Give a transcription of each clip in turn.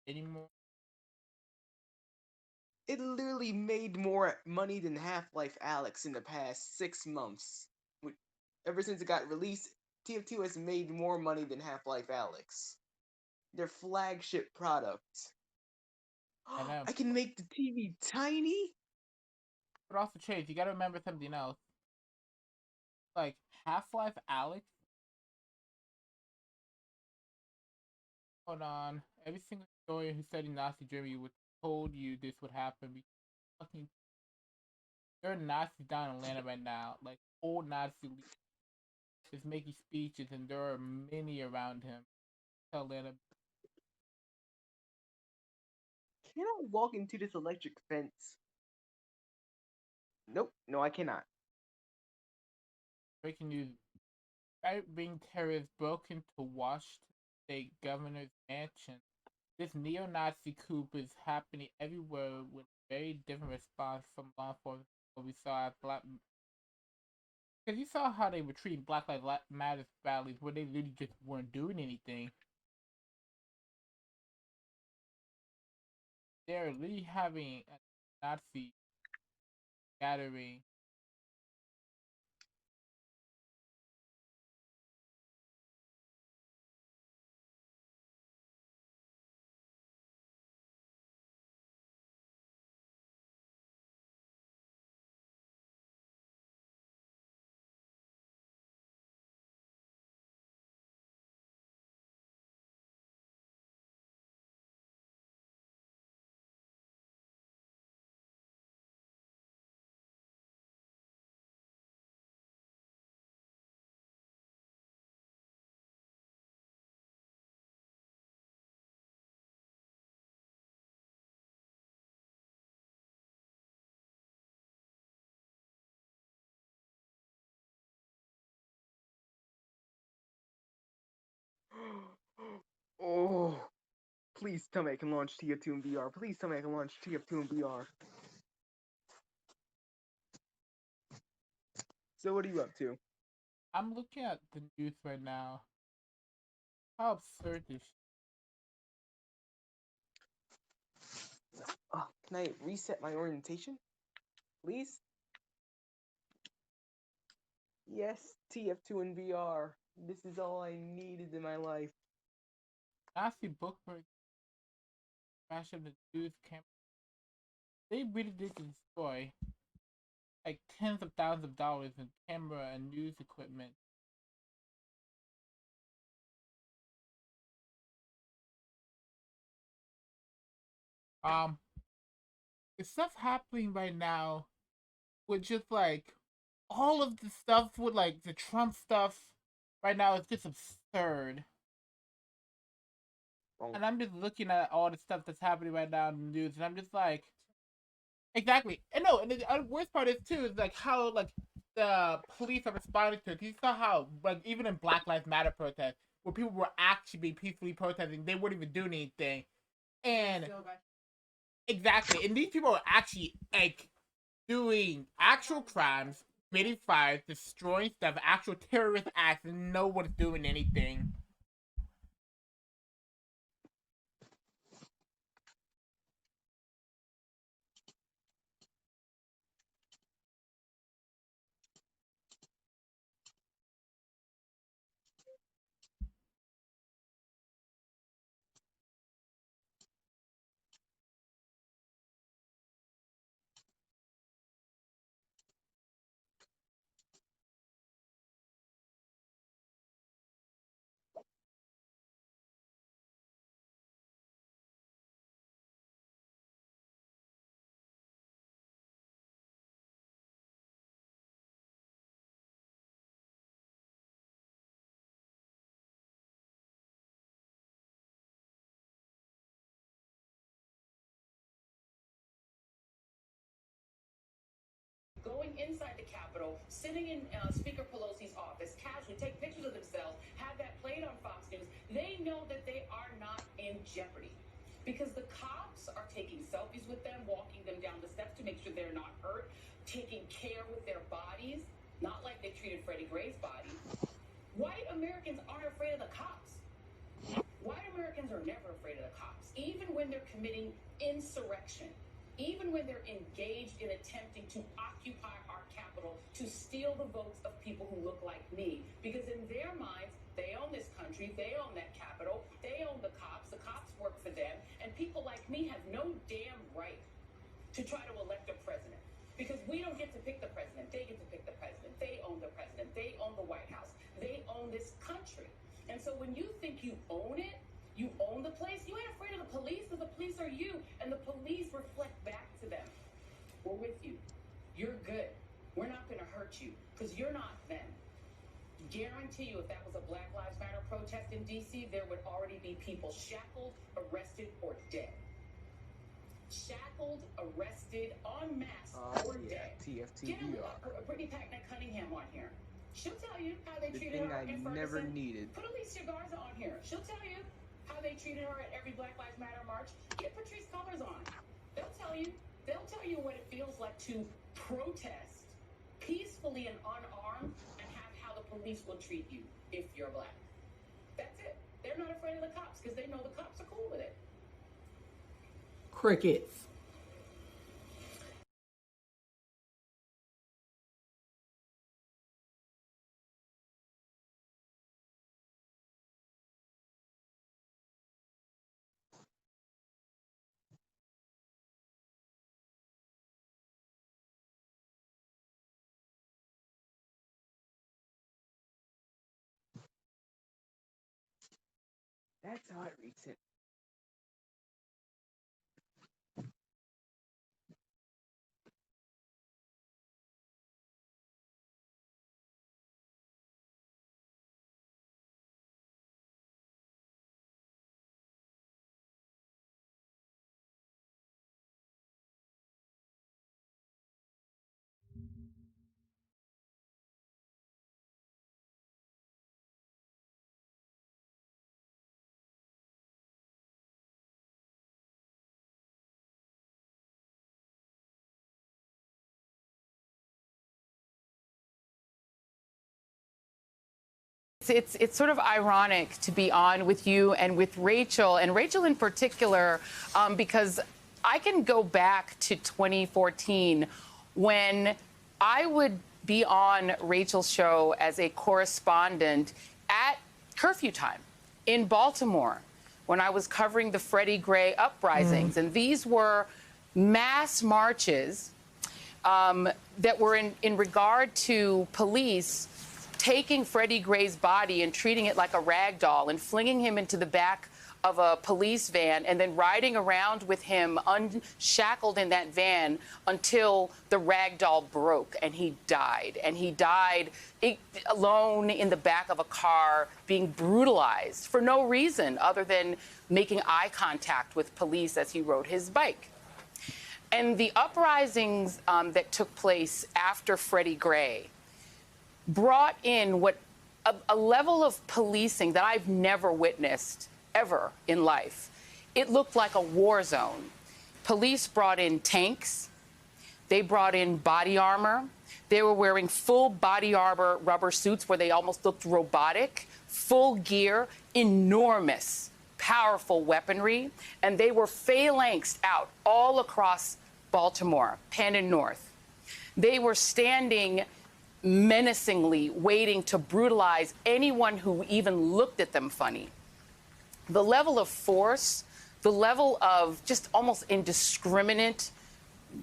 anymore. It literally made more money than Half-Life Alex in the past 6 months. Ever since it got released, TF2 has made more money than Half-Life Alex. Their flagship product. And I can make the TV tiny? but also Chase, you gotta remember something else. Like Half Life Alex. Hold on. Every single historian who studied Nazi Germany would told you this would happen. Because fucking there are Nazis down in Atlanta right now, like old Nazi leaders is making speeches, and there are many around him. Tell Atlanta. Can I walk into this electric fence? Nope, no, I cannot. Breaking news: right-wing terrorists broke into Washington State governor's mansion. This neo-Nazi coup is happening everywhere with very different response from law enforcement. What we saw at Black, because you saw how they were treating Black Lives Matter rallies, where they literally just weren't doing anything. They're literally having a Nazi gathering. Oh, please tell me I can launch TF2 in VR. Please tell me I can launch TF2 in VR. So what are you up to? I'm looking at the news right now. How absurd this shit. Can I reset my orientation? Please? Yes, TF2 in VR. This is all I needed in my life. Nazi bookmark smash up the news camera. They really did destroy like tens of thousands of dollars in camera and news equipment. Um, the stuff happening right now with just like all of the stuff with like the Trump stuff right now is just absurd. Bonk. And I'm just looking at all the stuff that's happening right now in the news, and I'm just like, exactly. And no, and the worst part is too is like how like the police are responding to it. You saw how like even in Black Lives Matter protests, where people were actually being peacefully protesting, they weren't even doing anything. And exactly, and these people are actually like doing actual crimes, committing fires, destroying stuff, actual terrorist acts, and no one's doing anything. Going inside the Capitol, sitting in Speaker Pelosi's office, casually take pictures of themselves, have that played on Fox News. They know that they are not in jeopardy because the cops are taking selfies with them, walking them down the steps to make sure they're not hurt, taking care with their bodies, not like they treated Freddie Gray's body. White Americans aren't afraid of the cops. White Americans are never afraid of the cops. Even when they're committing insurrection, even when they're engaged in attempting to occupy our capital, to steal the votes of people who look like me. Because in their minds, they own this country, they own that capital, they own the cops work for them, and people like me have no damn right to try to elect a president. Because we don't get to pick the president, they get to pick the president. They own the president, they own the White House, they own this country. And so when you think you own it, you own the place, you ain't afraid of the police, because the police are you, and the police reflect back to them. We're with you. You're good. We're not going to hurt you, because you're not them. Guarantee you, if that was a Black Lives Matter protest in D.C., there would already be people shackled, arrested, or dead. Shackled, arrested, en masse, or dead. TFT Get Brittany Packnett-Cunningham on here. She'll tell you how they The treated thing her I in Ferguson. never needed. Put Alicia Garza on here. She'll tell you how they treated her at every Black Lives Matter march. Get Patrice Cullors on. They'll tell you. They'll tell you what it feels like to protest peacefully and unarmed and have how the police will treat you if you're black. That's it. They're not afraid of the cops because they know the cops are cool with it. Crickets. That's how it reads it. It's sort of ironic to be on with you and with Rachel in particular, because I can go back to 2014 when I would be on Rachel's show as a correspondent at curfew time in Baltimore when I was covering the Freddie Gray uprisings. And these were mass marches that were in regard to police taking Freddie Gray's body and treating it like a rag doll and flinging him into the back of a police van and then riding around with him unshackled in that van until the rag doll broke and he died. And he died alone in the back of a car being brutalized for no reason other than making eye contact with police as he rode his bike. And the uprisings that took place after Freddie Gray brought in a level of policing that I've never witnessed ever in life. It looked like a war zone. Police brought in tanks. They brought in body armor. They were wearing full body armor rubber suits where they almost looked robotic, full gear, enormous, powerful weaponry. And they were phalanxed out all across Baltimore, Penn and North. They were standing menacingly waiting to brutalize anyone who even looked at them funny. The level of force, the level of just almost indiscriminate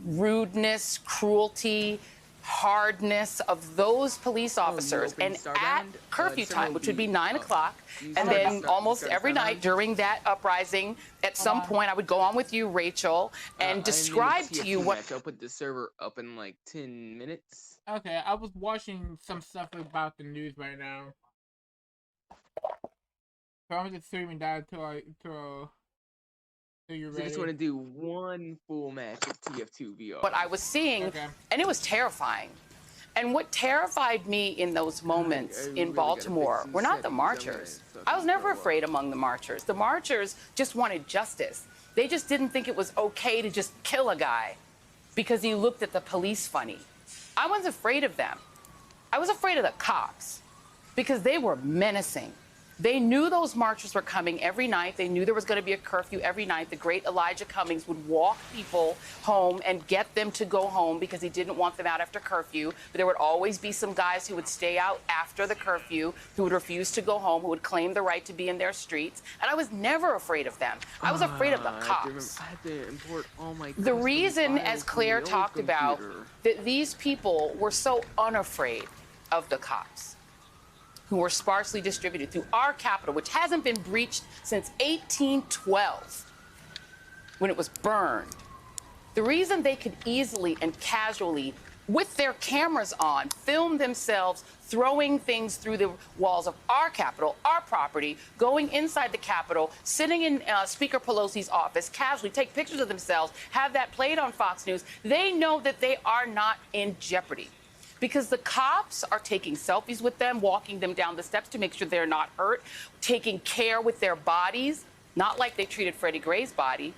rudeness, cruelty, hardness of those police officers, and at curfew time, which would be 9 o'clock, and then almost every night during that uprising, at some point, I would go on with you, Rachel, and describe to you what... I'll put the server up in like 10 minutes. Okay, I was watching some stuff about the news right now. So I'm just streaming down till you're ready. I just want to do one full match of TF2 VR. What I was seeing, and it was terrifying. And what terrified me in those moments in Baltimore were not the marchers. I was never afraid among the marchers. The marchers just wanted justice. They just didn't think it was okay to just kill a guy because he looked at the police funny. I wasn't afraid of them. I was afraid of the cops because they were menacing. They knew those marchers were coming every night. They knew there was going to be a curfew every night. The great Elijah Cummings would walk people home and get them to go home because he didn't want them out after curfew. But there would always be some guys who would stay out after the curfew, who would refuse to go home, who would claim the right to be in their streets. And I was never afraid of them. I was afraid of the cops. I had to import all my The custom reason, files as from Claire the old talked about, computer. that these people were so unafraid of the cops, who were sparsely distributed through our capital, which hasn't been breached since 1812, when it was burned. The reason they could easily and casually, with their cameras on, film themselves throwing things through the walls of our capital, our property, going inside the Capitol, sitting in Speaker Pelosi's office, casually take pictures of themselves, have that played on Fox News, they know that they are not in jeopardy. Because the cops are taking selfies with them, walking them down the steps to make sure they're not hurt, taking care with their bodies, not like they treated Freddie Gray's body.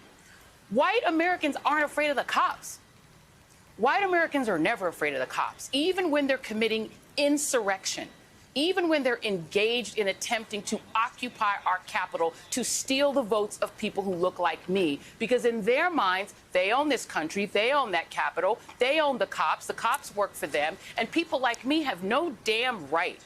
White Americans aren't afraid of the cops. White Americans are never afraid of the cops, even when they're committing insurrection, even when they're engaged in attempting to occupy our capital, to steal the votes of people who look like me. Because in their minds, they own this country, they own that capital, they own the cops work for them, and people like me have no damn right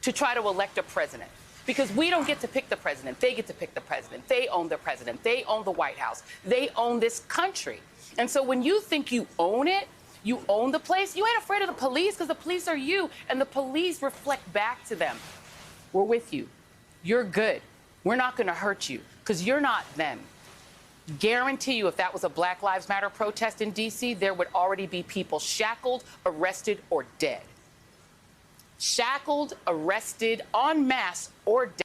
to try to elect a president. Because we don't get to pick the president, they get to pick the president. They own the president, they own the White House, they own this country. And so when you think you own it, you own the place, you ain't afraid of the police because the police are you, and the police reflect back to them. We're with you. You're good. We're not going to hurt you because you're not them. Guarantee you if that was a Black Lives Matter protest in D.C., there would already be people shackled, arrested, or dead. Shackled, arrested, en masse, or dead.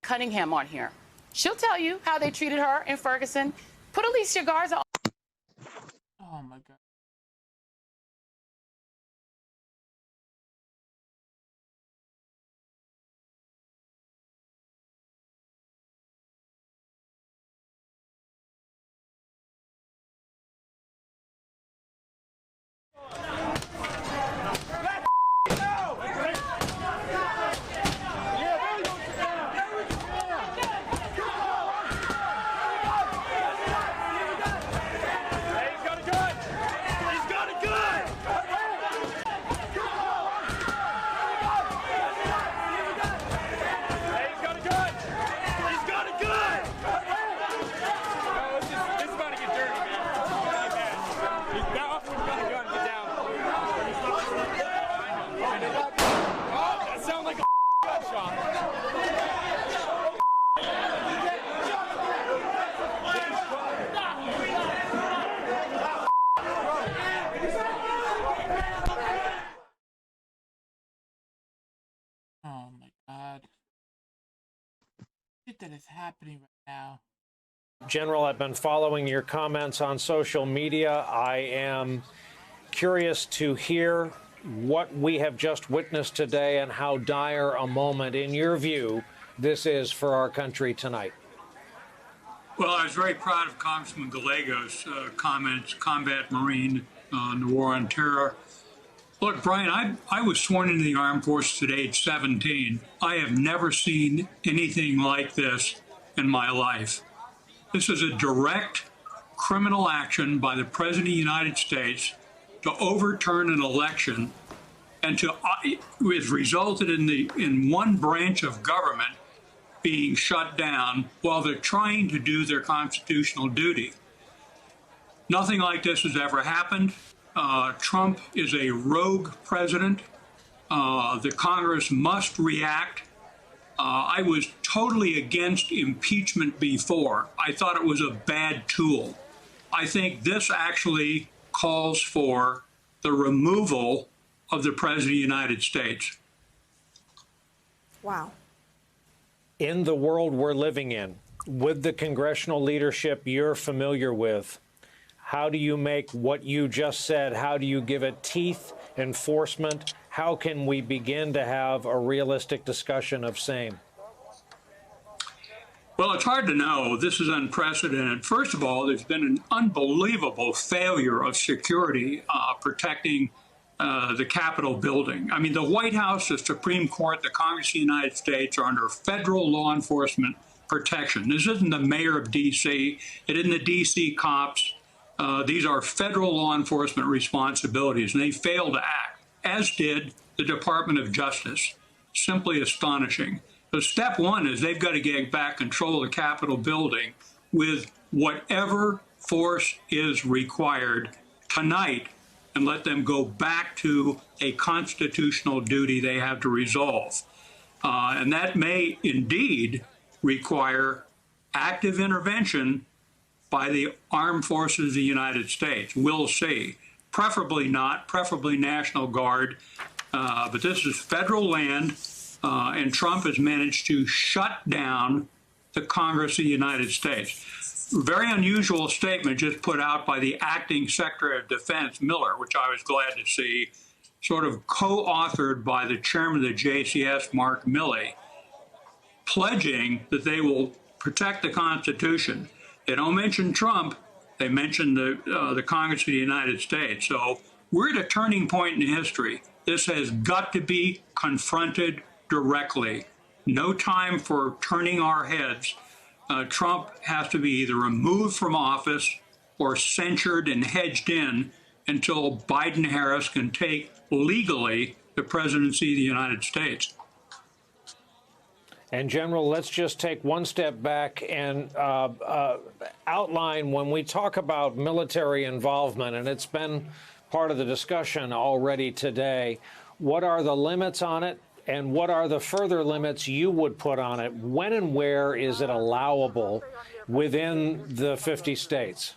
Cunningham on here. She'll tell you how they treated her in Ferguson. Put Alicia Garza on. Oh my God. Oh my God. Shit that is happening right now. General, I've been following your comments on social media. I am curious to hear what we have just witnessed today and how dire a moment, in your view, this is for our country tonight. Well, I was very proud of Congressman Gallego's comments, combat Marine on the war on terror. Look, Brian, I was sworn into the Armed Forces at age 17. I have never seen anything like this in my life. This is a direct criminal action by the President of the United States to overturn an election and to has resulted in one branch of government being shut down while they're trying to do their constitutional duty. Nothing like this has ever happened. Trump is a rogue president. The Congress must react. I was totally against impeachment before. I thought it was a bad tool. I think this actually calls for the removal of the President of the United States. Wow. In the world we're living in, with the congressional leadership you're familiar with, how do you make what you just said, how do you give it teeth, enforcement? How can we begin to have a realistic discussion of same? Well, it's hard to know. This is unprecedented. First of all, there's been an unbelievable failure of security protecting the Capitol building. I mean, the White House, the Supreme Court, the Congress of the United States are under federal law enforcement protection. This isn't the mayor of D.C. It isn't the D.C. cops. These are federal law enforcement responsibilities, and they failed to act, as did the Department of Justice. Simply astonishing. So step one is they've got to get back control of the Capitol building with whatever force is required tonight, and let them go back to a constitutional duty they have to resolve. And that may indeed require active intervention by the armed forces of the United States. We'll see. Preferably not, preferably National Guard. But this is federal land, and Trump has managed to shut down the Congress of the United States. Very unusual statement just put out by the acting Secretary of Defense, Miller, which I was glad to see, sort of co-authored by the chairman of the JCS, Mark Milley, pledging that they will protect the Constitution. They don't mention Trump. They mention the Congress of the United States. So we're at a turning point in history. This has got to be confronted directly. No time for turning our heads. Trump has to be either removed from office or censured and hedged in until Biden-Harris can take legally the presidency of the United States. And General, let's just take one step back and outline, when we talk about military involvement, and it's been part of the discussion already today, what are the limits on it? And what are the further limits you would put on it? When and where is it allowable within the 50 states?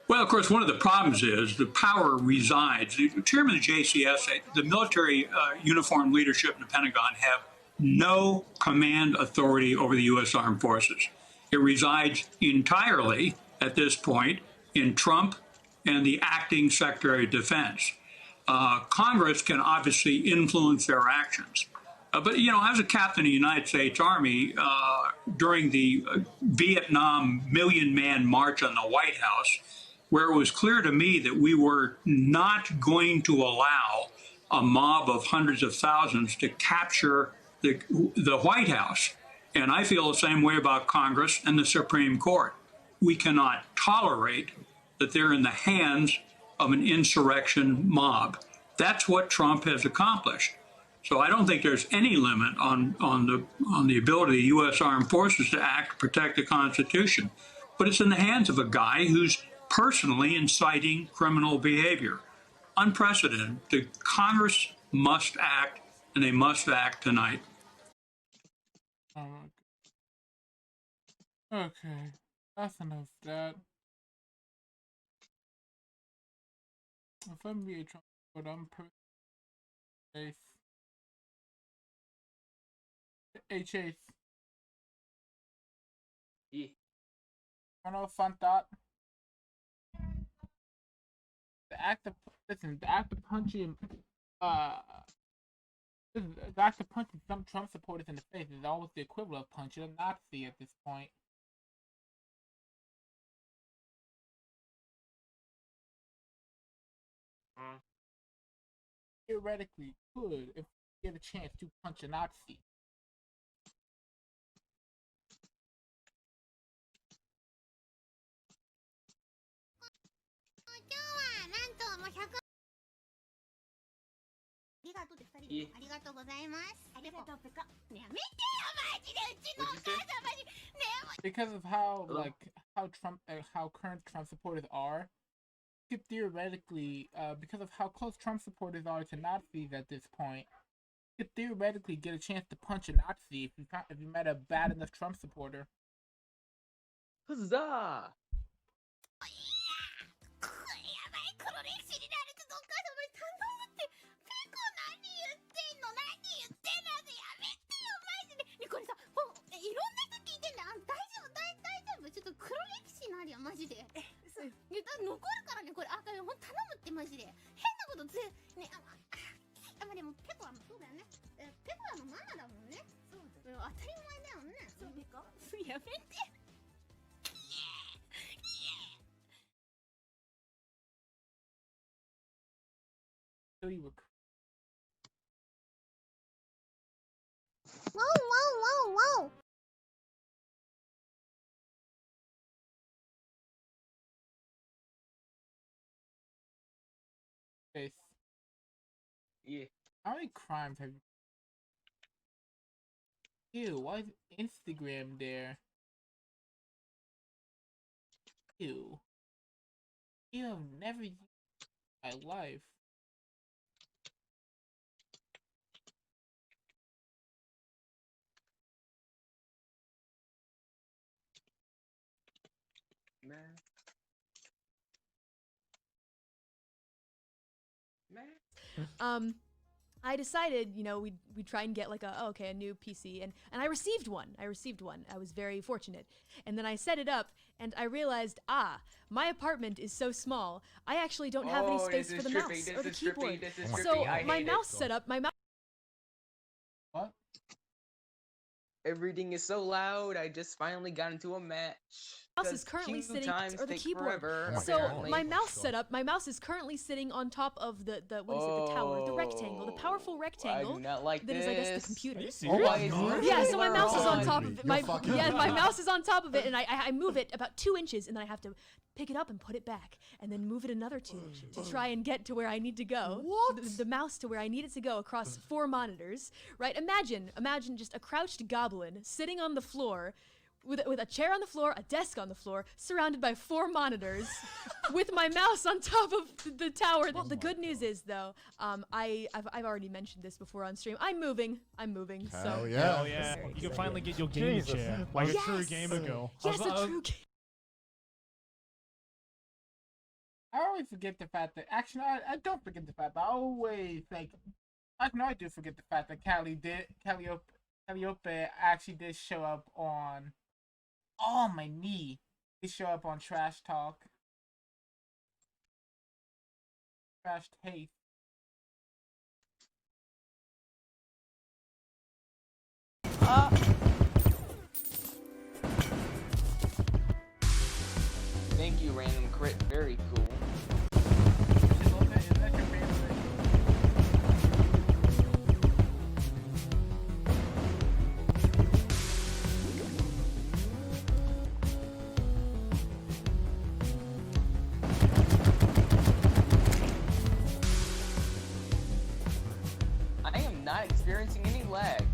Well, of course, one of the problems is the power resides. The chairman of the JCS, the military uniformed leadership in the Pentagon have no command authority over the U.S. Armed Forces. It resides entirely, at this point, in Trump and the acting Secretary of Defense. Congress can obviously influence their actions. But, you know, I was a captain of the United States Army during the Vietnam Million-Man March on the White House, where it was clear to me that we were not going to allow a mob of hundreds of thousands to capture the White House. And I feel the same way about Congress and the Supreme Court. We cannot tolerate that they're in the hands of an insurrection mob. That's what Trump has accomplished. So I don't think there's any limit on the ability of the U.S. Armed Forces to act to protect the Constitution. But it's in the hands of a guy who's personally inciting criminal behavior. Unprecedented. The Congress must act, and they must act tonight. Okay, that's enough of that. If I'm being Trump, but I'm Chase. Hey Chase. Yeah. I know a fun thought. The act of punching the act of punching some Trump supporters in the face is almost the equivalent of punching a Nazi at this point. Theoretically could, if you get a chance to punch a Nazi. Because of how how current Trump supporters are, you could theoretically, because of how close Trump supporters are to Nazis at this point, you could theoretically get a chance to punch a Nazi if you met a bad enough Trump supporter. Huzzah! really were. Whoa, whoa, whoa, whoa. Face. Yeah. How many crimes have you? Ew, why is Instagram there? Ew. You have never used my life. Man. I decided, you know, we'd try and get like a new PC, and I received one. I was very fortunate. And then I set it up, and I realized, my apartment is so small, I actually don't have any space for the mouse or the keyboard. So my mouse setup, my mouse. What? Everything is so loud. I just finally got into a match. Mouse is currently sitting, or the keyboard. Forever, So my mouse setup, my mouse is currently sitting on top of the what is it, the tower, the rectangle, the powerful rectangle. I do not like that this. is, I guess, the computer. Yeah, so my mouse is on top of it. My mouse is on top of it, and I move it about 2 inches, and then I have to pick it up and put it back, and then move it another 2 inches to try and get to where I need to go. What? The mouse to where I need it to go across 4 monitors. Right? Imagine just a crouched goblin sitting on the floor. With a chair on the floor, a desk on the floor, surrounded by 4 monitors, with my mouse on top of the tower. Well, the good news is, though, I've already mentioned this before on stream. I'm moving. Hell yeah. You can finally get your gaming chair like a true gamer girl. Yes, a true gamer. I always forget the fact that actually I don't forget the fact that I always like I do forget the fact that Calliope actually did show up on my knee. He showed up on Trash Talk. Trash Taste. Thank you, random crit. Very cool. Is that your favorite? I am not experiencing any lag.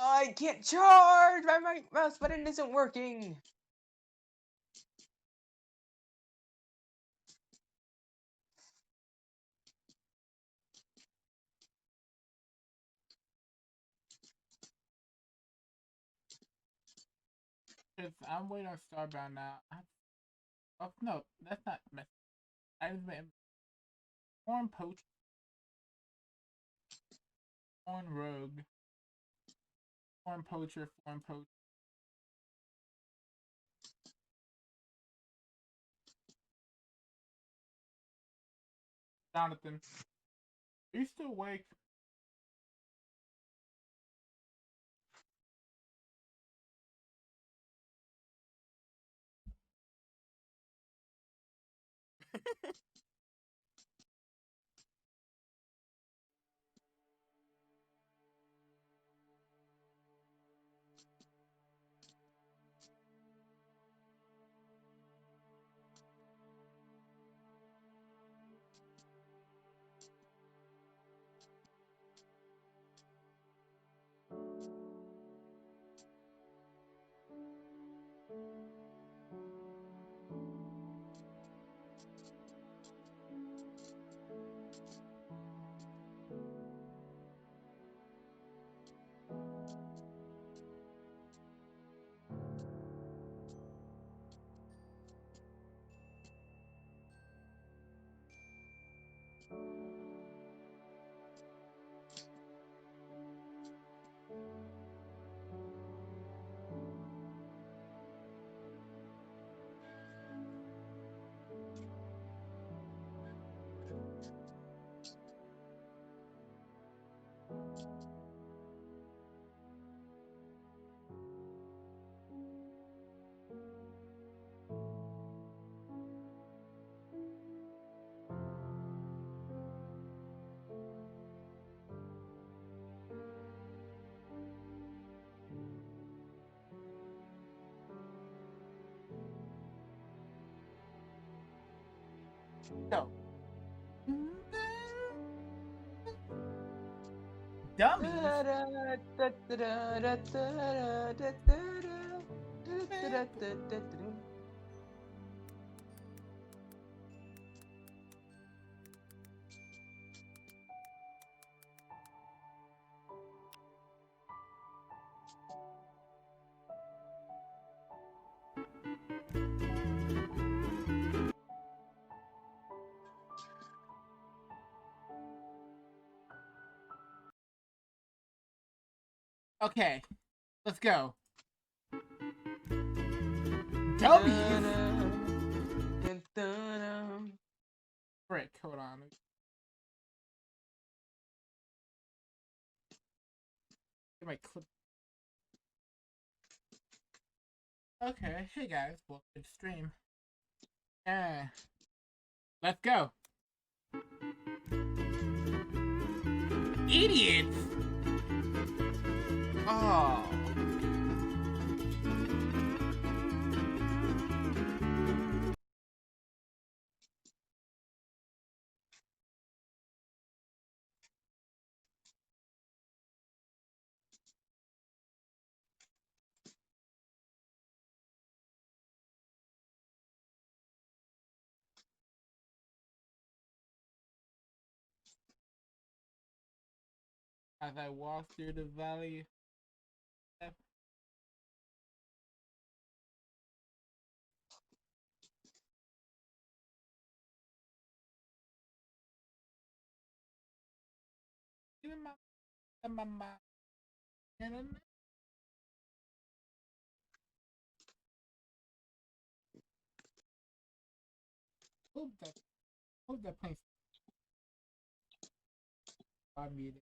I can't charge! My mouse button isn't working! I'm waiting on Starbound now. Oh no, that's not mess. I just made Foreign Poach, Foreign Rogue, Foreign Poacher, Foreign Poach. Jonathan, are you still awake? No. Dummies. Okay, let's go. Dummies. Frick, hold on. Get my clip. Okay, hey guys, welcome to the stream. Let's go. Idiots! Oh. As I walk through the valley. Even my mind. Hope that plays. I muted.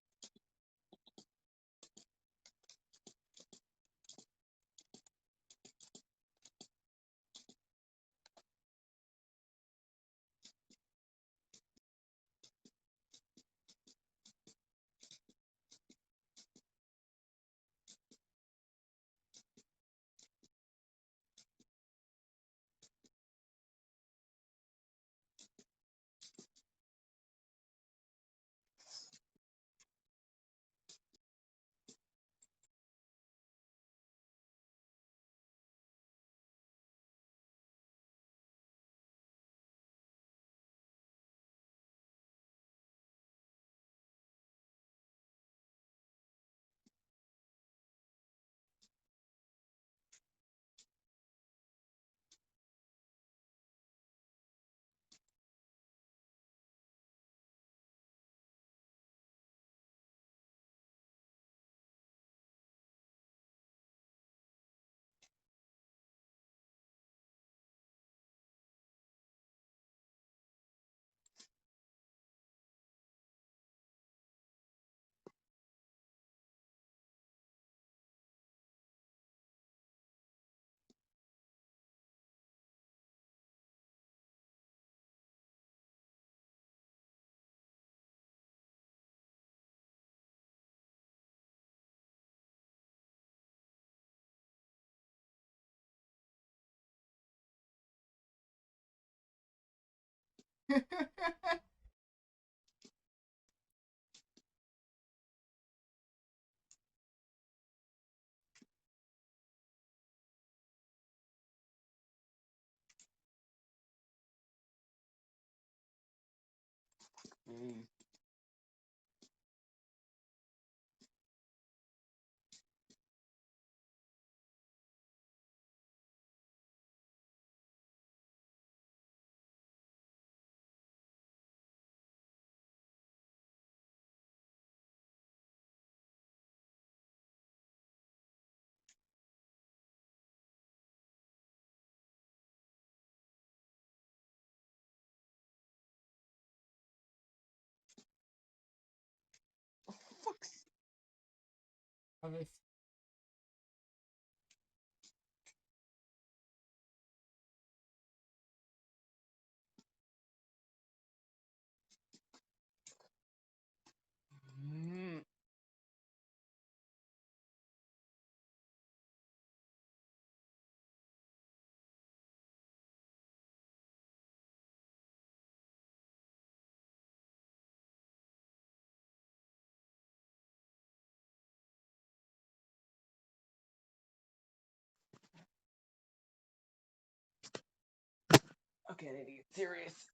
Mm. Oh, fuck's. Okay. Mm. Okay, I need to get serious.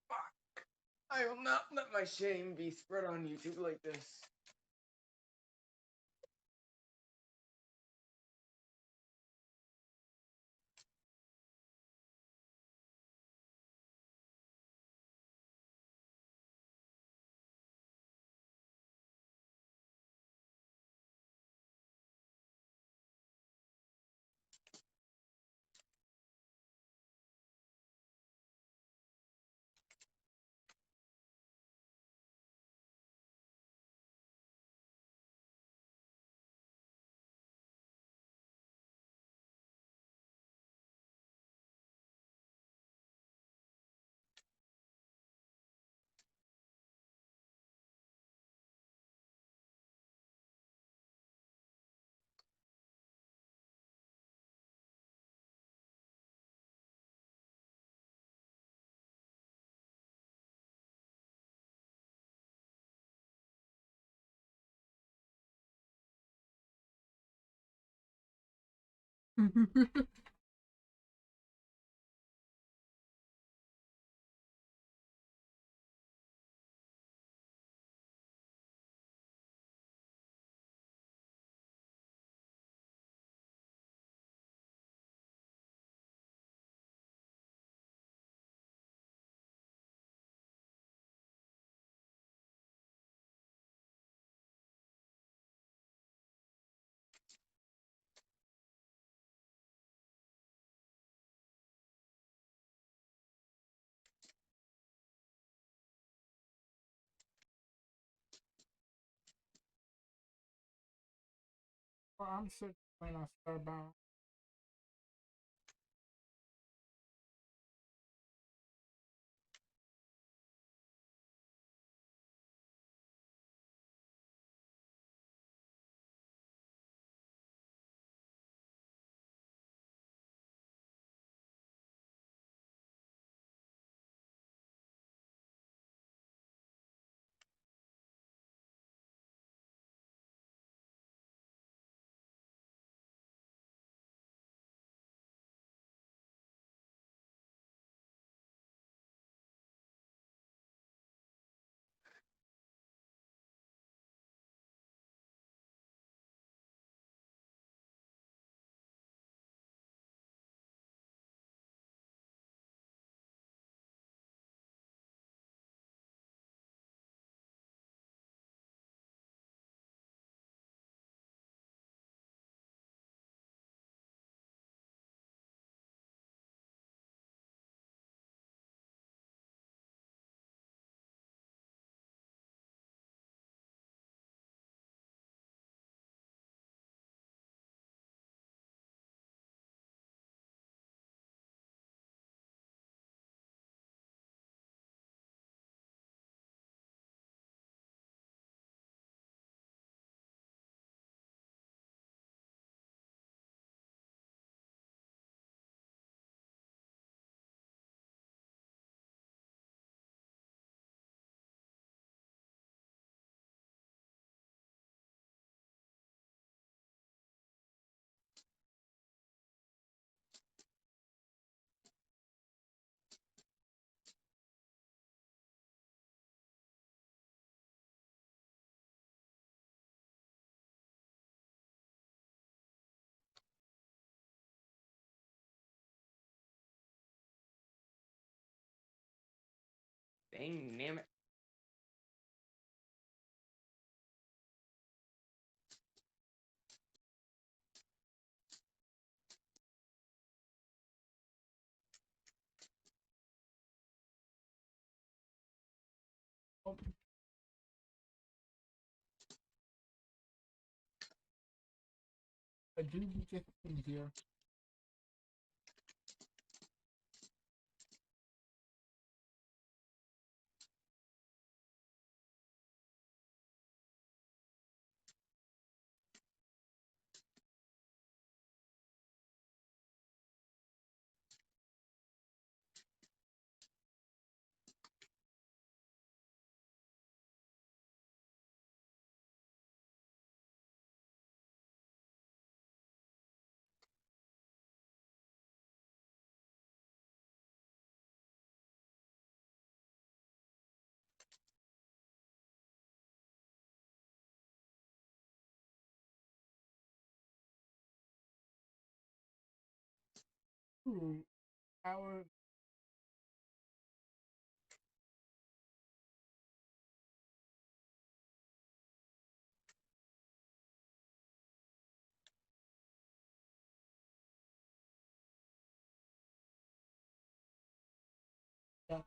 Fuck. I will not let my shame be spread on YouTube like this. Well, I'm sure playing on Starbound. Dang, damn it. Oh. I do just easier. Ooh, our yeah.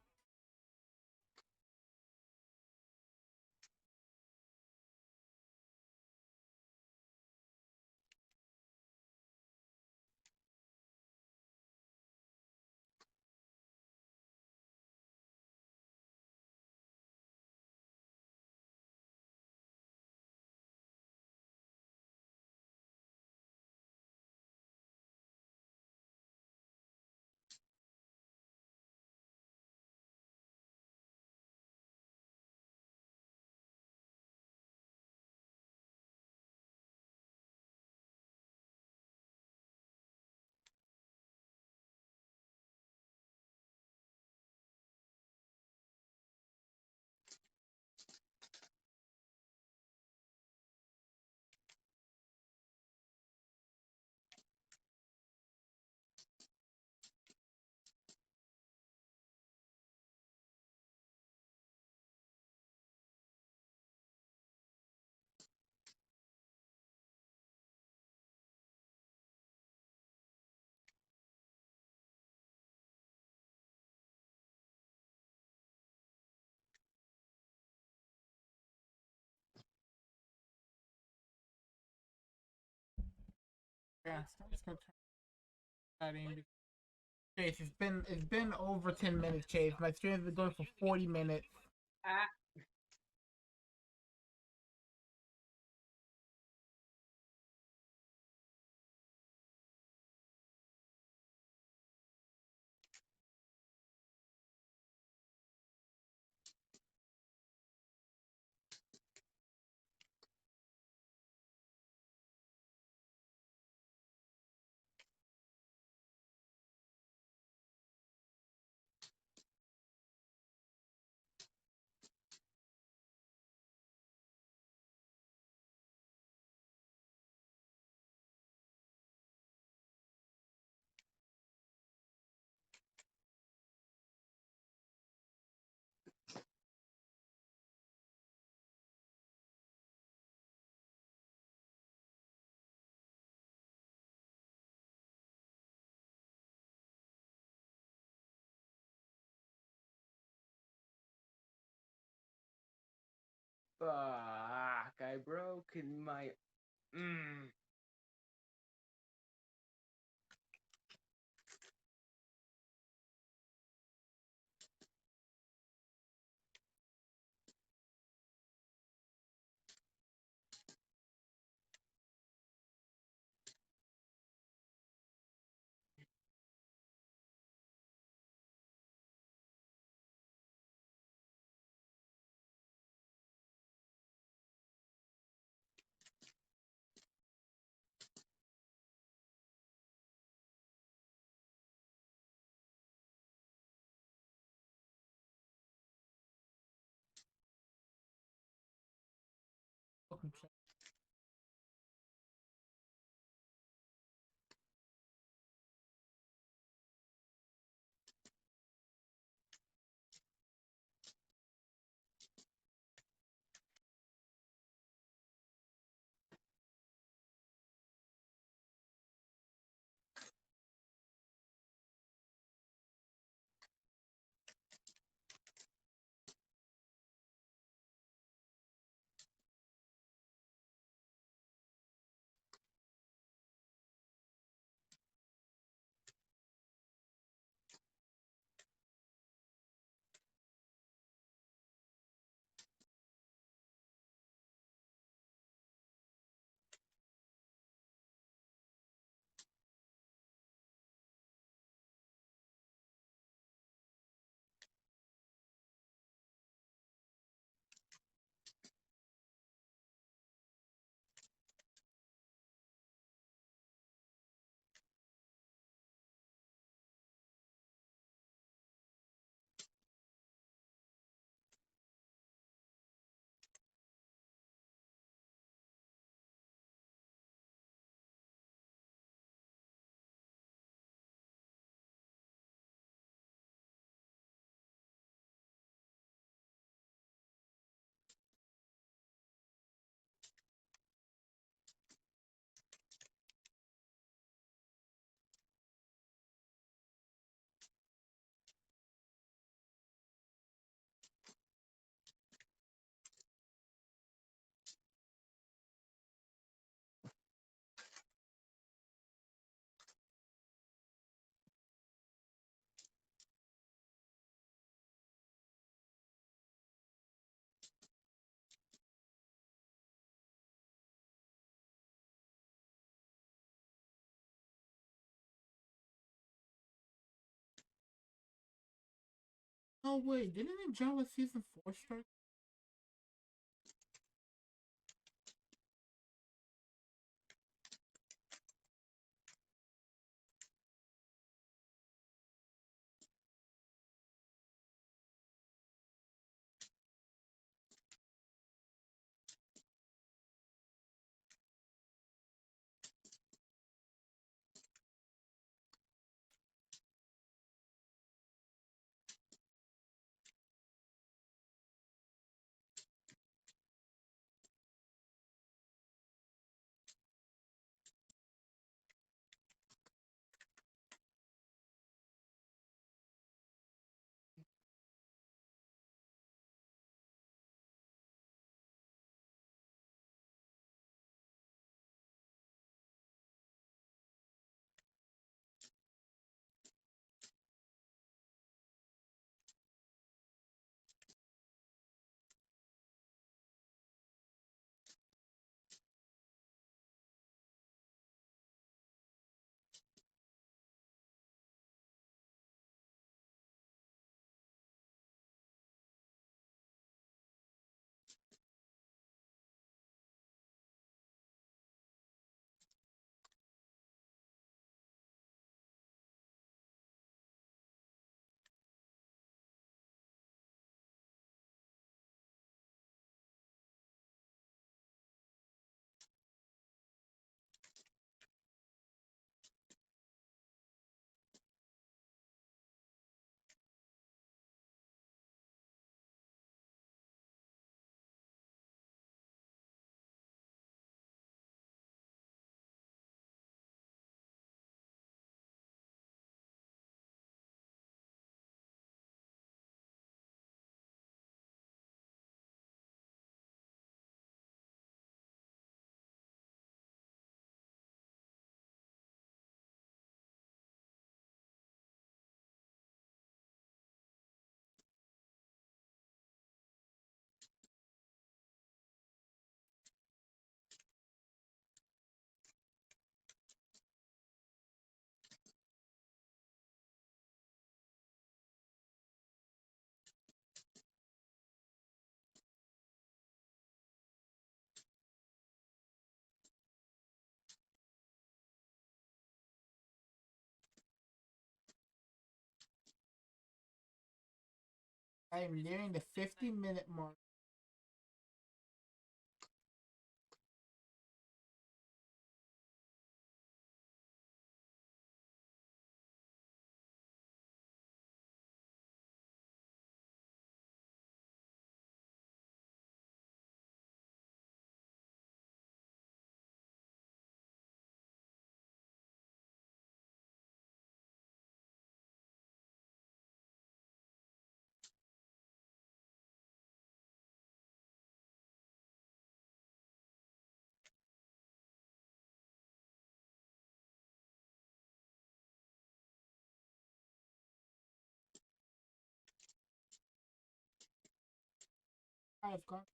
Yeah, I'm just gonna turn that in. Chase, it's been over 10 minutes, Chase. My stream has been going for 40 minutes. Ah. Fuck, I broken my. Oh wait, didn't Angela season 4 start? I am nearing the 50-minute mark. I've got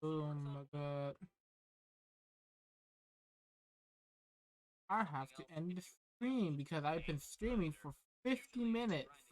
oh my god. I have to end the stream because I've been streaming for 50 minutes.